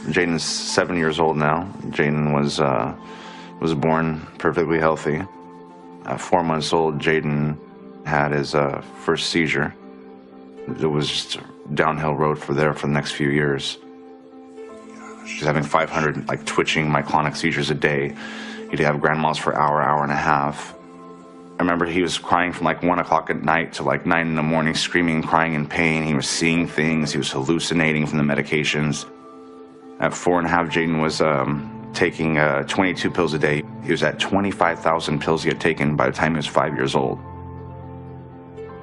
Jayden's 7 years old now. Jayden was born perfectly healthy. At 4 months old, Jayden had his first seizure. It was just a downhill road for the next few years. She's having 500 twitching myoclonic seizures a day. He'd have grand mal for hour and a half. I remember he was crying from 1 o'clock at night to 9 in the morning, screaming, crying in pain. He was seeing things. He was hallucinating from the medications. At 4.5, Jayden was taking 22 pills a day. He was at 25,000 pills he had taken by the time he was 5 years old.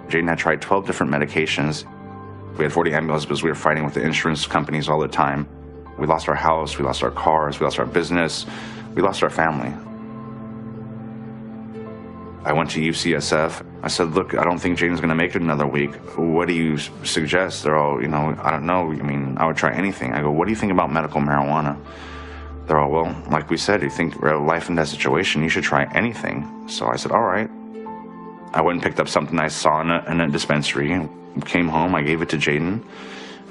Jayden had tried 12 different medications. We had 40 ambulances because we were fighting with the insurance companies all the time. We lost our house, we lost our cars, we lost our business, we lost our family. I went to UCSF. I said, look, I don't think Jayden's going to make it another week. What do you suggest? They're all, I don't know. I mean, I would try anything. I go, what do you think about medical marijuana? They're all, well, like we said, you think we're a life and death situation, you should try anything. So I said, all right. I went and picked up something I saw in a dispensary. Came home, I gave it to Jayden.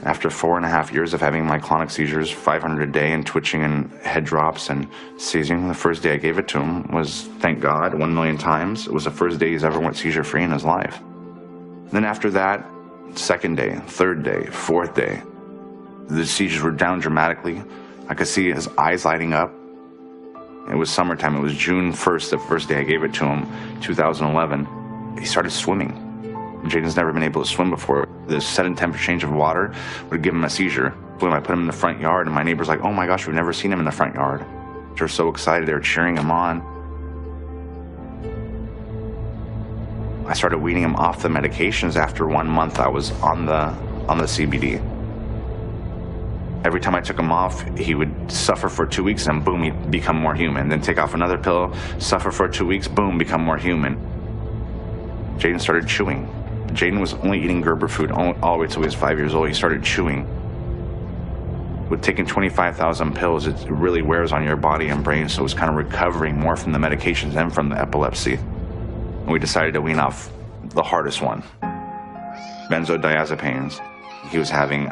After 4.5 years of having myoclonic seizures, 500 a day, and twitching and head drops and seizing, the first day I gave it to him was, thank God, 1 million times. It was the first day he's ever went seizure-free in his life. Then after that, second day, third day, fourth day, the seizures were down dramatically. I could see his eyes lighting up. It was summertime. It was June 1st, the first day I gave it to him, 2011. He started swimming. Jayden's never been able to swim before. The sudden temperature change of water would give him a seizure. When I put him in the front yard, and my neighbor's like, oh my gosh, we've never seen him in the front yard. They're so excited, they were cheering him on. I started weaning him off the medications after 1 month I was on the CBD. Every time I took him off, he would suffer for 2 weeks, and boom, he'd become more human. Then take off another pill, suffer for 2 weeks, boom, become more human. Jayden started chewing. Jayden was only eating Gerber food all the way till he was 5 years old. He started chewing. With taking 25,000 pills, it really wears on your body and brain, so it was kind of recovering more from the medications and from the epilepsy. And we decided to wean off the hardest one, benzodiazepines. He was having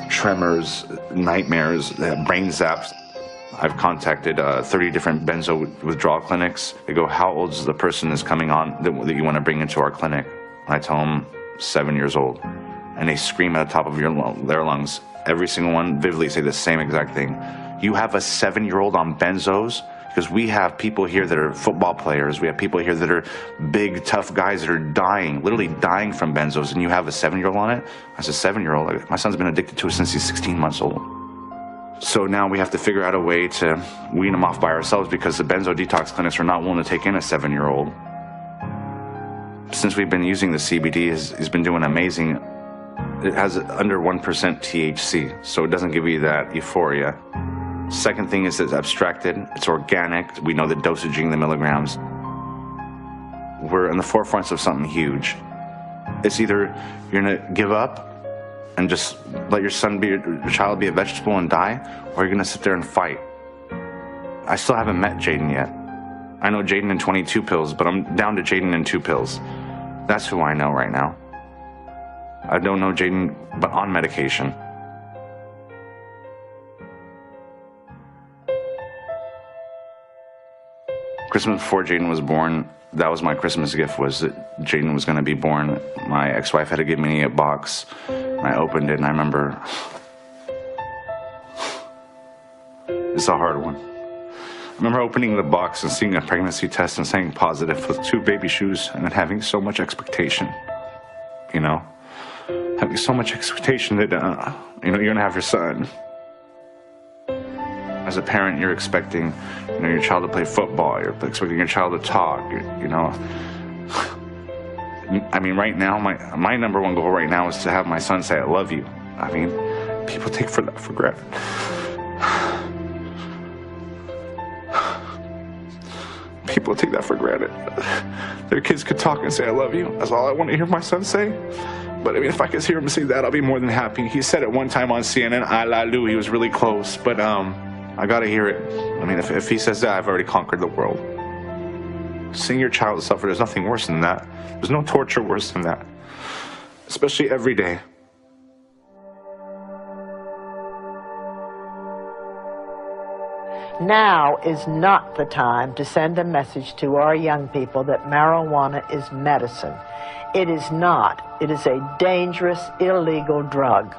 tremors, nightmares, brain zaps. I've contacted 30 different benzo withdrawal clinics. They go, how old is the person that's coming on that you want to bring into our clinic? And I tell them 7 years old. And they scream at the top of their lungs. Every single one vividly say the same exact thing. You have a 7-year-old on benzos? Because we have people here that are football players. We have people here that are big, tough guys that are dying, literally dying from benzos, and you have a 7-year-old on it? I said, 7-year-old? My son's been addicted to it since he's 16 months old. So now we have to figure out a way to wean them off by ourselves because the benzo detox clinics are not willing to take in a 7-year-old. Since we've been using the CBD, he's been doing amazing. It has under 1% THC, so it doesn't give you that euphoria. Second thing is it's abstracted, it's organic, we know the dosaging, the milligrams. We're in the forefronts of something huge. It's either you're gonna give up and just let your child be a vegetable and die, or you're gonna sit there and fight. I still haven't met Jayden yet. I know Jayden in 22 pills, but I'm down to Jayden in 2 pills. That's who I know right now. I don't know Jayden, but on medication. Christmas before Jayden was born, that was my Christmas gift, was that Jayden was gonna be born. My ex-wife had to give me a box. I opened it and I remember, it's a hard one. I remember opening the box and seeing a pregnancy test and saying positive with 2 baby shoes and then having so much expectation, having so much expectation that, you're gonna have your son. As a parent, you're expecting, your child to play football, you're expecting your child to talk, I mean, right now, my number one goal right now is to have my son say, I love you. I mean, people take that for granted. People take that for granted. Their kids could talk and say, I love you. That's all I want to hear my son say. But I mean, if I could hear him say that, I'll be more than happy. He said it one time on CNN, I la Lou. He was really close, but I gotta hear it. I mean, if he says that, I've already conquered the world. Seeing your child suffer, there's nothing worse than that. There's no torture worse than that, especially every day. Now is not the time to send a message to our young people that marijuana is medicine. It is not. It is a dangerous, illegal drug.